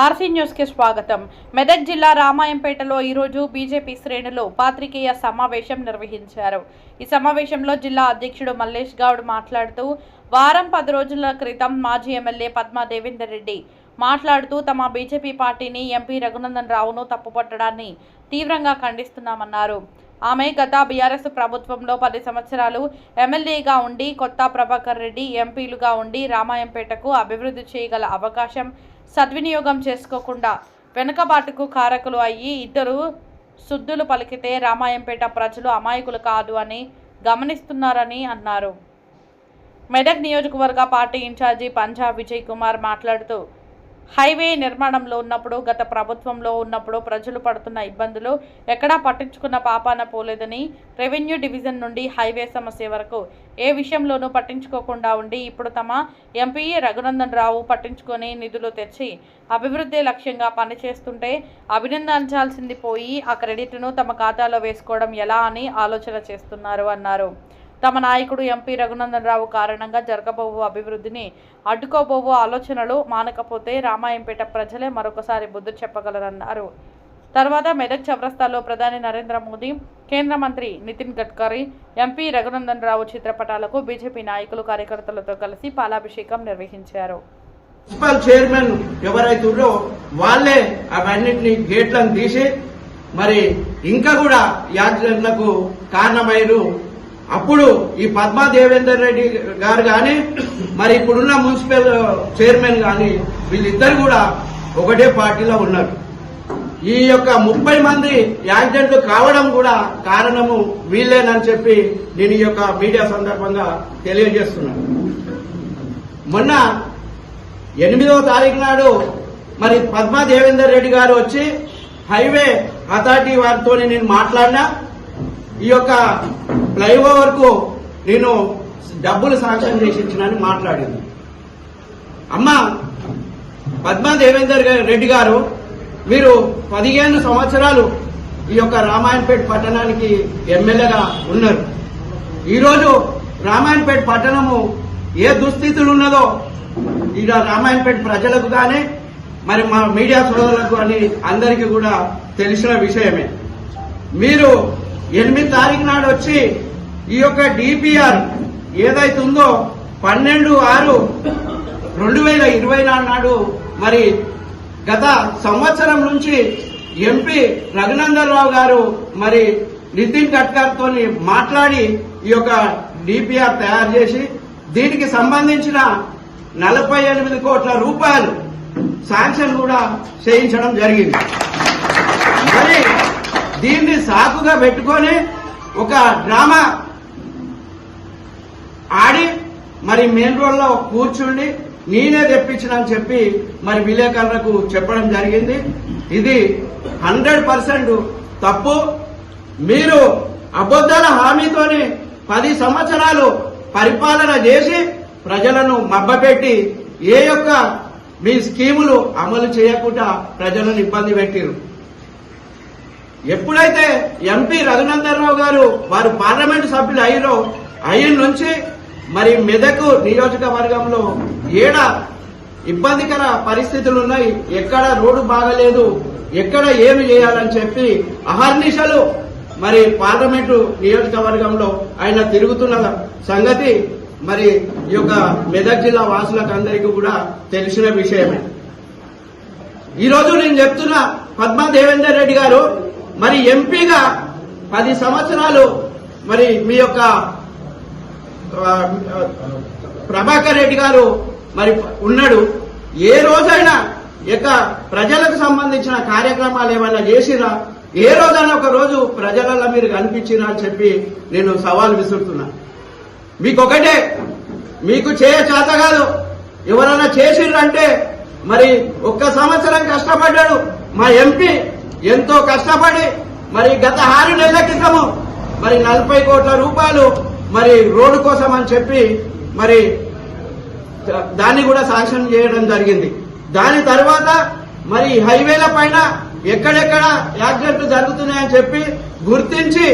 RC news కి స్వాగతం. మెదక్ జిల్లా రామాయంపేటలో ఈరోజు బీజేపీ శ్రేణులు పాత్రికేయ సమావేశం నిర్వహించారు. ఈ సమావేశంలో జిల్లా అధ్యక్షుడు మల్లేష్ గౌడ్ మాట్లాడుతూ వారం 10 రోజుల క్రితం మాజీ ఎమ్మెల్యే పద్మా దేవేందర్ రెడ్డి మాట్లాడుతూ తమ బీజేపీ పార్టీని ఎంపీ రఘునందన్ రావును తప్పుపట్టడాన్ని తీవ్రంగా ఖండిస్తున్నామన్నారు. ఆమె గత బీఆర్ఎస్ ప్రభుత్వంలో 10 సంవత్సరాలు ఎమ్మెల్యేగా ఉండి కొత్త ప్రభాకర్ రెడ్డి ఎంపీలుగా ఉండి రామాయంపేటకు అభివృద్ధి చేయగల అవకాశం సద్వినియోగం చేసుకోకుండా వెనుకబాటుకు కారకులు అయ్యి ఇద్దరు శుద్ధులు పలికితే రామాయంపేట ప్రజలు అమాయకులు కాదు అని గమనిస్తున్నారని అన్నారు. మెదక్ నియోజకవర్గ పార్టీ ఇన్ఛార్జి పంజాబ్ విజయ్ కుమార్ మాట్లాడుతూ హైవే నిర్మాణంలో ఉన్నప్పుడు గత ప్రభుత్వంలో ఉన్నప్పుడు ప్రజలు పడుతున్న ఇబ్బందులు ఎక్కడా పట్టించుకున్న పాపాన పోలేదని, రెవెన్యూ డివిజన్ నుండి హైవే సమస్య వరకు ఏ విషయంలోనూ పట్టించుకోకుండా ఉండి ఇప్పుడు తమ ఎంపీ రఘునందన్ రావు పట్టించుకొని నిధులు తెచ్చి అభివృద్ధి లక్ష్యంగా పనిచేస్తుంటే అభినందించాల్సింది పోయి ఆ క్రెడిట్ను తమ ఖాతాలో వేసుకోవడం ఎలా అని ఆలోచన చేస్తున్నారు అన్నారు. తమ నాయకుడు ఎంపీ రఘునందన్ రావు కారణంగా జరగబోవు అభివృద్ధిని అడ్డుకోబోవు ఆలోచనలు మానకపోతే రామాయంపేట ప్రజలే మరొకసారి బుద్ధి చెప్పగలరన్నారు. తర్వాత మెదక్ చౌరస్తాలో ప్రధాని నరేంద్ర మోదీ, కేంద్ర మంత్రి నితిన్ గడ్కరీ, ఎంపీ రఘునందన్ రావు చిత్రపటాలకు బీజేపీ నాయకులు కార్యకర్తలతో కలిసి పాలాభిషేకం నిర్వహించారు. మున్సిపల్ చైర్మన్ ఎవరైతే ఉన్నారో వాళ్ళే అవన్నిటిని గేట్లను తీసి మరి ఇంకా కూడా యాక్సిడెంట్లకు కారణమైరు. అప్పుడు ఈ పద్మా దేవేందర్ రెడ్డి గారు కానీ మరి ఇప్పుడున్న మున్సిపల్ చైర్మన్ కానీ వీళ్ళిద్దరు కూడా ఒకటే పార్టీలో ఉన్నారు. ఈ యొక్క 30 మంది యాక్సిడెంట్లు కావడం కూడా కారణము వీళ్ళేనని చెప్పి నేను ఈ యొక్క మీడియా సందర్భంగా తెలియజేస్తున్నాను. మొన్న 8వ తారీఖు నాడు మరి పద్మా దేవేందర్ రెడ్డి గారు వచ్చి హైవే అథారిటీ వారితో నేను మాట్లాడినా ఈ యొక్క ఫ్లైఓవర్ కు నేను డబ్బులు శాంక్షన్ చేసి ఇచ్చినని మాట్లాడింది. అమ్మ పద్మా దేవేందర్ రెడ్డి గారు, మీరు 15 సంవత్సరాలు ఈ యొక్క రామాయణపేట పట్టణానికి ఎమ్మెల్యేగా ఉన్నారు. ఈరోజు రామాయణపేట పట్టణము ఏ దుస్థితులు ఉన్నదో ఈ రామాయణపేట ప్రజలకు కానీ మరి మా మీడియా సోదరులకు అని అందరికీ కూడా తెలిసిన విషయమే. మీరు 8వ తారీఖు నాడు వచ్చి ఈ యొక్క డిపిఆర్ ఏదైతే ఉందో 12/6/2024 నాడు మరి గత సంవత్సరం నుంచి ఎంపీ రఘునందన్ రావు గారు మరి నితిన్ గడ్కరీతో మాట్లాడి ఈ యొక్క డిపిఆర్ తయారు చేసి దీనికి సంబంధించిన 48 కోట్ల రూపాయలు శాంక్షన్ కూడా చేయించడం జరిగింది. మరి దీన్ని సాకుగా పెట్టుకొని ఒక డ్రామా ఆడి మరి మెయిన్ రోడ్లో కూర్చుండి నేనే తెప్పించినని చెప్పి మరి విలేకరులకు చెప్పడం జరిగింది. ఇది 100% తప్పు. మీరు అబద్ధాల హామీతోని 10 సంవత్సరాలు పరిపాలన చేసి ప్రజలను మభ్యపెట్టి ఏ యొక్క మీ స్కీములు అమలు చేయకుండా ప్రజలను ఇబ్బంది పెట్టిరు. ఎప్పుడైతే ఎంపీ రఘునందన్ రావు గారు వారు పార్లమెంటు సభ్యులు అయిన నుంచి మరి మెదక్ నియోజకవర్గంలో ఏడ ఇబ్బందికర పరిస్థితులు ఉన్నాయి, ఎక్కడ రోడ్డు బాగలేదు, ఎక్కడ ఏమి చేయాలని చెప్పి అహర్నిశలు మరి పార్లమెంటు నియోజకవర్గంలో ఆయన తిరుగుతున్న సంగతి మరి ఈ యొక్క మెదక్ జిల్లా వాసులకు అందరికీ కూడా తెలిసిన విషయమే. ఈరోజు నేను చెప్తున్నా, పద్మా దేవేందర్ రెడ్డి గారు మరి ఎంపీగా 10 సంవత్సరాలు మరి మీ యొక్క ప్రభాకర్ రెడ్డి గారు మరి ఉన్నాడు. ఏ రోజైనా ఇక ప్రజలకు సంబంధించిన కార్యక్రమాలు ఏమైనా చేసిరా? ఏ రోజైనా ఒక రోజు ప్రజలలో మీరు కనిపించినా అని చెప్పి నేను సవాల్ విసురుతున్నా. మీకొకటే, మీకు చేత కాదు. ఎవరైనా చేసిర్రంటే మరి 1 సంవత్సరం కష్టపడ్డాడు మా ఎంపీ, ఎంతో కష్టపడి మరి గత 6 నెలల క్రితము మరి 40 కోట్ల రూపాయలు మరి రోడ్డు కోసం అని చెప్పి మరి దాన్ని కూడా శాంక్షన్ చేయడం జరిగింది. దాని తర్వాత మరి హైవేల పైన ఎక్కడెక్కడ యాక్సిడెంట్లు జరుగుతున్నాయని చెప్పి గుర్తించి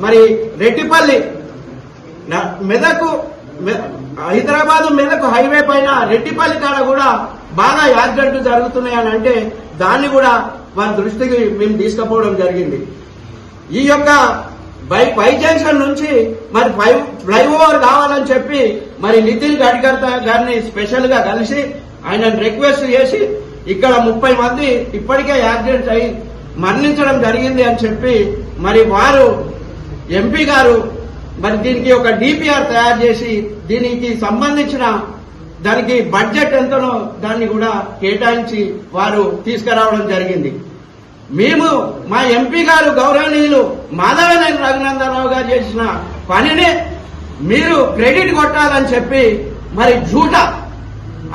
మరి రెడ్డిపల్లి మెదక్ హైదరాబాద్ మెదక్ హైవే పైన రెడ్డిపల్లి కాడ కూడా బాగా యాక్సిడెంట్లు జరుగుతున్నాయని అంటే దాన్ని కూడా వారి దృష్టికి మేము తీసుకుపోవడం జరిగింది. ఈ యొక్క వై జంక్షన్ నుంచి మరి ఫ్లైఓవర్ కావాలని చెప్పి మరి నితిన్ గడ్కరీ గారిని స్పెషల్ గా కలిసి ఆయన రిక్వెస్ట్ చేసి ఇక్కడ 30 మంది ఇప్పటికే యాక్సిడెంట్ అయి మరణించడం జరిగింది అని చెప్పి మరి వారు ఎంపీ గారు మరి దీనికి ఒక డిపిఆర్ తయారు చేసి దీనికి సంబంధించిన దానికి బడ్జెట్ ఎంతనో దాన్ని కూడా కేటాయించి వారు తీసుకురావడం జరిగింది. మేము మా ఎంపీ గారు గౌరవనీయులు మాధవనేని రఘునందనరావు గారు చేసిన పనిని మీరు క్రెడిట్ కొట్టాలని చెప్పి మరి జూట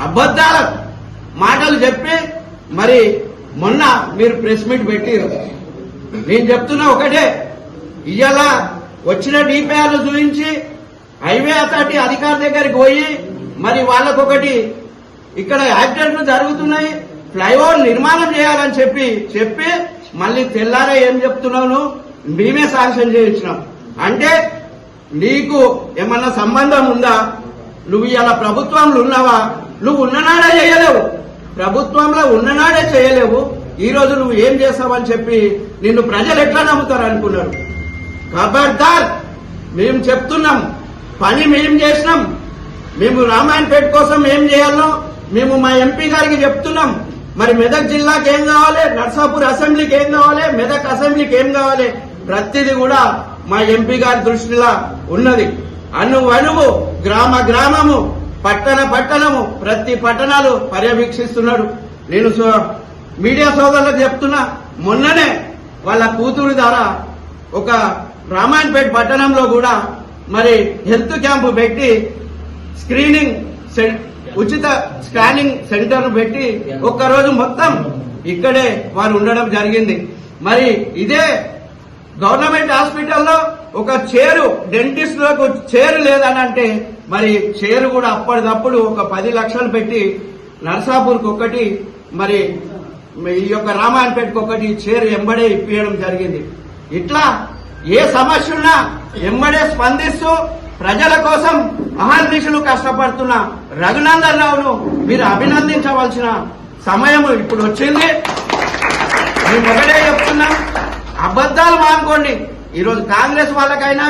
అబద్ధాల మాటలు చెప్పి మరి మొన్న మీరు ప్రెస్ మీట్ పెట్టారు. నేను చెప్తున్నా ఒకటే, ఇవాళ వచ్చిన డిపిఆర్లు చూపించి హైవే అథారిటీ అధికారి దగ్గరికి పోయి మరి వాళ్ళకొకటి ఇక్కడ యాక్సిడెంట్లు జరుగుతున్నాయి ఫ్లైఓవర్ నిర్మాణం చేయాలని చెప్పి మళ్ళీ తెల్లారే ఏం చెప్తున్నావు, మేమే శాంక్షన్ చేయించినాం అంటే నీకు ఏమన్నా సంబంధం ఉందా? నువ్వు ఇలా ప్రభుత్వంలో ఉన్నావా? నువ్వు ఉన్ననాడే చేయలేవు, ప్రభుత్వంలో ఉన్ననాడే చేయలేవు, ఈ రోజు నువ్వు ఏం చేస్తావని చెప్పి నిన్ను ప్రజలు ఎట్లా నమ్ముతారు అనుకున్నారు. ఖబర్దార్, మేము చెప్తున్నాం, పని మేం చేసినాం. మేము రామాయణపేట కోసం ఏం చేయాలో మేము మా ఎంపీ గారికి చెప్తున్నాం. మరి మెదక్ జిల్లాకి ఏం కావాలి, నర్సాపూర్ అసెంబ్లీకి ఏం కావాలి, మెదక్ అసెంబ్లీకి ఏం కావాలి, ప్రతిదీ కూడా మా ఎంపీ గారి దృష్టిలో ఉన్నది. అణువు గ్రామ గ్రామము పట్టణము ప్రతి పట్టణాలు పర్యవేక్షిస్తున్నాడు. నేను మీడియా సోదరులకు చెప్తున్నా, మొన్ననే వాళ్ళ కూతురు ద్వారా ఒక రామాయణపేట పట్టణంలో కూడా మరి హెల్త్ క్యాంపు పెట్టి ఉచిత స్కానింగ్ సెంటర్ పెట్టి ఒక్కరోజు మొత్తం ఇక్కడే వారు ఉండడం జరిగింది. మరి ఇదే గవర్నమెంట్ హాస్పిటల్లో ఒక చైరు డెంటిస్టులకు చైరు లేదని అంటే మరి చైరు కూడా అప్పటిదప్పుడు ఒక 10 లక్షలు పెట్టి నర్సాపూర్కి ఒకటి మరి ఈ యొక్క రామాయణపేటకు ఒకటి చైరు ఎంబడే ఇప్పించడం జరిగింది. ఇట్లా ఏ సమస్య ఉన్నా ఎంబడే స్పందిస్తూ ప్రజల కోసం అహర్నిశలు కష్టపడుతున్న రఘునందనరావును మీరు అభినందించవలసిన సమయం ఇప్పుడు వచ్చింది. మేము ఒకటే చెప్తున్నాం, అబద్దాలు మానుకోండి. ఈరోజు కాంగ్రెస్ వాళ్ళకైనా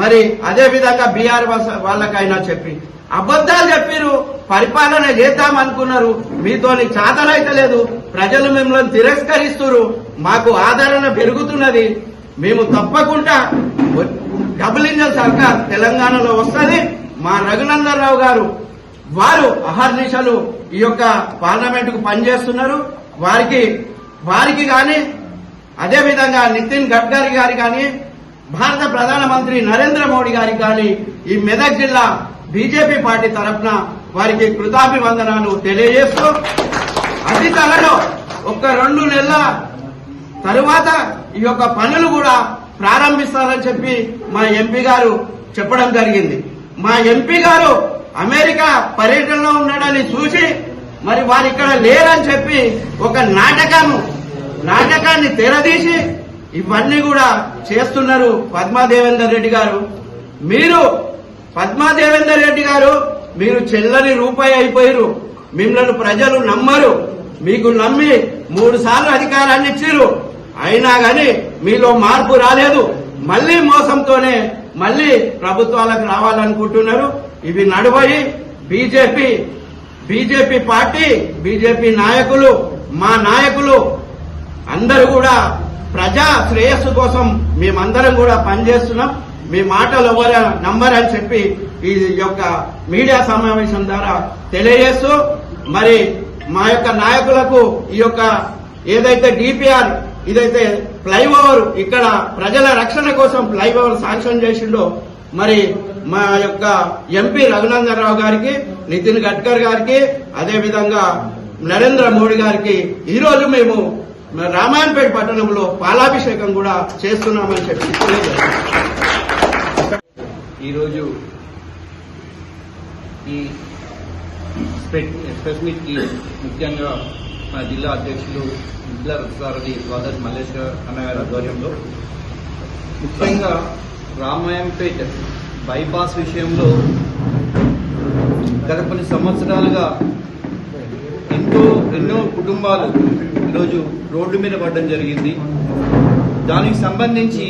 మరి అదే విధంగా బీఆర్ వాళ్ళకైనా చెప్పి అబద్దాలు చెప్పిరు, పరిపాలన చేద్దామనుకున్నారు, మీతోని చాతనైతే లేదు, ప్రజలు మిమ్మల్ని తిరస్కరిస్తున్నారు, మాకు ఆదరణ పెరుగుతున్నది, మేము తప్పకుండా డబుల్ ఇంజన్ సర్కార్ తెలంగాణలో వస్తుంది. మా రఘునందనరావు గారు వారు అహర్నిశలు ఈ యొక్క పార్లమెంటుకు పనిచేస్తున్నారు. వారికి కానీ అదేవిధంగా నితిన్ గడ్కరీ గారి కానీ భారత ప్రధానమంత్రి నరేంద్ర మోడీ గారికి కానీ ఈ మెదక్ జిల్లా బీజేపీ పార్టీ తరఫున వారికి కృతాభివందనాలు తెలియజేస్తూ అతి త్వరలో 1-2 నెలల తరువాత ఈ యొక్క పనులు కూడా ప్రారంభిస్తారని చెప్పి మా ఎంపీ గారు చెప్పడం జరిగింది. మా ఎంపీ గారు అమెరికా పర్యటనలో ఉన్నాడని చూసి మరి వారు ఇక్కడ లేరని చెప్పి ఒక నాటకాన్ని తెరదీసి ఇవన్నీ కూడా చేస్తున్నారు పద్మాదేవేందర్ రెడ్డి గారు. పద్మాదేవేందర్ రెడ్డి గారు మీరు చెల్లని రూపాయి అయిపోయారు. మిమ్మల్ని ప్రజలు నమ్మరు. మీకు నమ్మి 3 సార్లు అధికారాన్ని ఇచ్చిర్రు, అయినా గాని మీలో మార్పు రాలేదు. మళ్లీ మోసంతోనే మళ్లీ ప్రభుత్వాలకు రావాలనుకుంటున్నారు. ఇవి నడవయి బీజేపీ పార్టీ, బీజేపీ నాయకులు, మా నాయకులు అందరూ కూడా ప్రజా శ్రేయస్సు కోసం మేమందరం కూడా పనిచేస్తున్నాం. మీ మాటలు ఎవరు నమ్మరని చెప్పి ఈ యొక్క మీడియా సమావేశం ద్వారా తెలియజేస్తూ మరి మా యొక్క నాయకులకు ఈ యొక్క ఏదైతే డిపిఆర్ ఇదైతే ఫ్లైఓవర్ ఇక్కడ ప్రజల రక్షణ కోసం ఫ్లైఓవర్ శాంక్షన్ చేసిండో మరి మా యొక్క ఎంపీ రఘునందనరావు గారికి, నితిన్ గడ్కరీ గారికి, అదేవిధంగా నరేంద్ర మోడీ గారికి ఈరోజు మేము రామాయణపేట పట్టణంలో పాలాభిషేకం కూడా చేస్తున్నామని చెప్పి ఈరోజు ఈ ప్రెస్ మీట్ కి ముఖ్యంగా మన జిల్లా అధ్యక్షులు జిల్లా రథసారథి సోదరి మల్లేష్ అన్నగారి ఆధ్వర్యంలో ముఖ్యంగా రామాయంపేట బైపాస్ విషయంలో గత కొన్ని సంవత్సరాలుగా ఎన్నో కుటుంబాలు ఈరోజు రోడ్డు మీద పడడం జరిగింది. దానికి సంబంధించి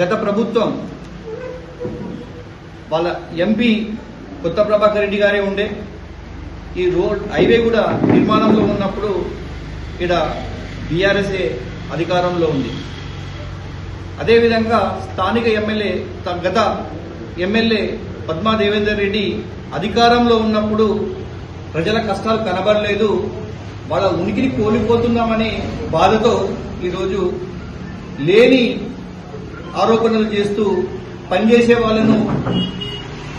గత ప్రభుత్వం వాళ్ళ ఎంపీ కొత్త ప్రభాకర్ రెడ్డి గారే ఉండే. ఈ హైవే కూడా నిర్మాణంలో ఉన్నప్పుడు ఇక్కడ బీఆర్ఎస్ఏ అధికారంలో ఉంది. అదేవిధంగా స్థానిక ఎమ్మెల్యే గత ఎమ్మెల్యే పద్మా దేవేందర్ రెడ్డి అధికారంలో ఉన్నప్పుడు ప్రజల కష్టాలు కనబడలేదు, వాళ్ళ ఉనికిని కోల్పోతున్నామనే బాధతో ఈరోజు లేని ఆరోపణలు చేస్తూ పనిచేసే వాళ్ళను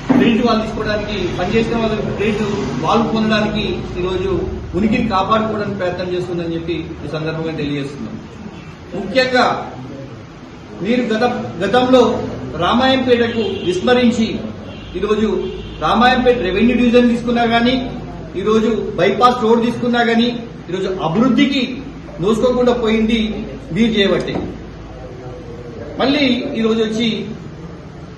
క్రెడిట్ వాళ్ళు తీసుకోవడానికి, పనిచేసిన వాళ్ళ క్రెడిట్ వాళ్ళు పొందడానికి ఈరోజు ఉనికిని కాపాడుకోవడానికి ప్రయత్నం చేస్తుందని చెప్పి ఈ సందర్భంగా తెలియజేస్తున్నాం. ముఖ్యంగా మీరు గతంలో రామాయంపేటకు విస్మరించి ఈరోజు రామాయంపేట రెవెన్యూ డివిజన్ తీసుకున్నా కానీ, ఈరోజు బైపాస్ రోడ్ తీసుకున్నా కానీ ఈరోజు అభివృద్ధికి నోసుకోకుండా పోయింది మీరు చేయబట్టే. మళ్ళీ ఈరోజు వచ్చి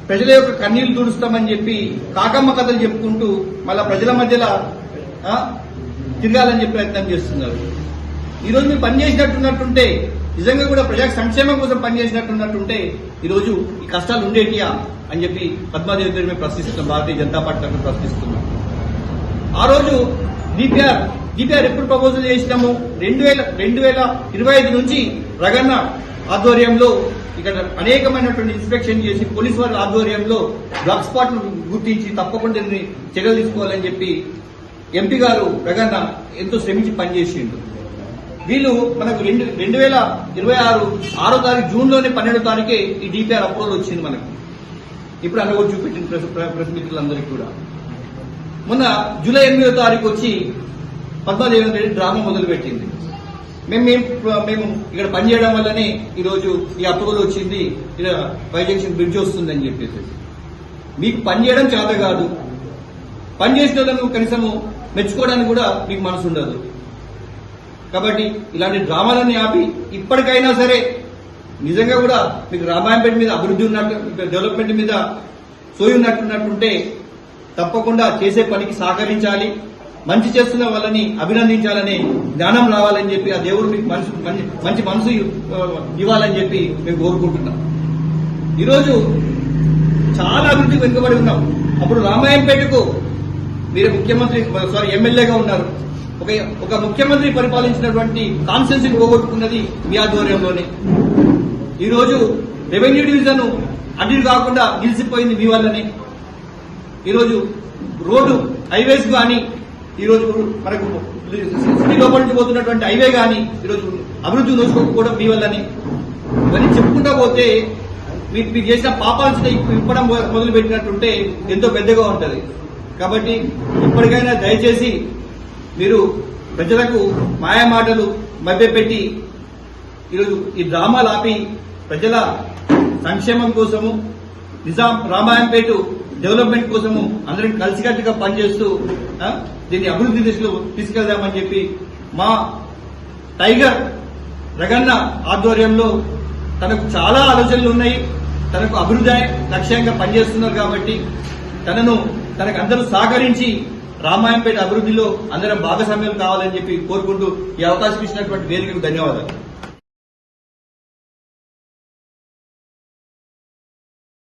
ప్రజల యొక్క కన్నీళ్లు తుడుస్తామని చెప్పి కాకమ్మ కథలు చెప్పుకుంటూ మళ్ళా ప్రజల మధ్యలో తిరగాలని చెప్పి ప్రయత్నం చేస్తున్నారు. ఈరోజు మీరు పనిచేసినట్టున్నట్టుంటే, నిజంగా కూడా ప్రజా సంక్షేమం కోసం పనిచేసినట్టున్నట్టుంటే ఈరోజు ఈ కష్టాలు ఉండేటియా అని చెప్పి పద్మాదేవి మేము ప్రశ్నిస్తున్నాం, భారతీయ జనతా పార్టీ ప్రశ్నిస్తున్నాం. ఆ రోజు డిపిఆర్ ఎప్పుడు ప్రపోజల్ చేసినాము? 2025 నుంచి రగన్న ఆధ్వర్యంలో ఇక్కడ అనేకమైనటువంటి ఇన్స్పెక్షన్ చేసి పోలీసు వారి ఆధ్వర్యంలో డ్రగ్ స్పాట్ గుర్తించి తప్పకుండా చర్యలు తీసుకోవాలని చెప్పి ఎంపీ గారు రగన్న ఎంతో శ్రమించి పనిచేసిండు. వీళ్ళు మనకు 2026 6వ తారీఖు జూన్లోనే 12వ తారీఖే ఈ డిపిఆర్ అప్రూవల్ వచ్చింది మనకు. ఇప్పుడు అన్న కూడా చూపెట్టింది ప్రెస్ మిత్రులందరికీ కూడా. మొన్న జూలై 8వ తారీఖు వచ్చి పద్మాదేవేంద్ర రెడ్డి డ్రామా మొదలుపెట్టింది. మేము ఇక్కడ పనిచేయడం వల్లనే ఈరోజు ఈ అప్రూవల్ వచ్చింది, ఇక్కడ వైజంక్షన్ బ్రిడ్జ్ వస్తుందని చెప్పేసి. మీకు పనిచేయడం చేత కాదు, పనిచేసిన వాళ్ళను కనీసము మెచ్చుకోవడానికి కూడా మీకు మనసు ఉండదు. కాబట్టి ఇలాంటి డ్రామాలన్నీ ఆపి ఇప్పటికైనా సరే నిజంగా కూడా మీకు రామాయంపేట మీద అభివృద్ధి ఉన్నట్టు, డెవలప్మెంట్ మీద సోయి ఉన్నట్టుంటే తప్పకుండా చేసే పనికి సహకరించాలి, మంచి చేస్తున్న వాళ్ళని అభినందించాలని జ్ఞానం రావాలని చెప్పి ఆ దేవుడు మీకు మంచి మనసు ఇవ్వాలని చెప్పి మేము కోరుకుంటున్నాం. ఈరోజు చాలా అభివృద్ధి వెనుకబడి ఉన్నాం. అప్పుడు రామాయంపేటకు మీరు ఎమ్మెల్యేగా ఉన్నారు. ఒక ముఖ్యమంత్రి పరిపాలించినటువంటి కాన్స్టిట్యున్సీని పోగొట్టుకున్నది మీ ఆధ్వర్యంలోనే. ఈరోజు రెవెన్యూ డివిజన్ అడ్డు కాకుండా నిలిచిపోయింది మీ వల్లనే. ఈరోజు రోడ్డు హైవేస్ కానీ, ఈరోజు మనకు సిటీ లోపల నుంచి పోతున్నటువంటి హైవే కానీ ఈరోజు అభివృద్ధి నోచుకోకపోవడం మీ వల్లనే. ఇవన్నీ చెప్పుకుంటా పోతే మీరు చేసిన పాపాల్సిన ఇప్పడం మొదలు పెట్టినట్టుంటే ఎంతో పెద్దగా ఉంటుంది. కాబట్టి ఇప్పటికైనా దయచేసి మీరు ప్రజలకు మాయమాటలు మభ్యపెట్టి ఈరోజు ఈ డ్రామాలు ఆపి ప్రజల సంక్షేమం కోసము, రామాయంపేట డెవలప్మెంట్ కోసము అందరం కలిసికట్టుగా పనిచేస్తూ దీన్ని అభివృద్ధి దిశలో తీసుకెళ్దామని చెప్పి మా టైగర్ రగన్న ఆధ్వర్యంలో తనకు చాలా ఆలోచనలు ఉన్నాయి, తనకు అభివృద్ధి లక్ష్యంగా పనిచేస్తున్నారు. కాబట్టి తనకు అందరూ సహకరించి రామాయంపేట అభివృద్ధిలో అందరం భాగస్వామ్యం కావాలని చెప్పి కోరుకుంటూ ఈ అవకాశం ఇచ్చినటువంటి వేదికకు ధన్యవాదాలు.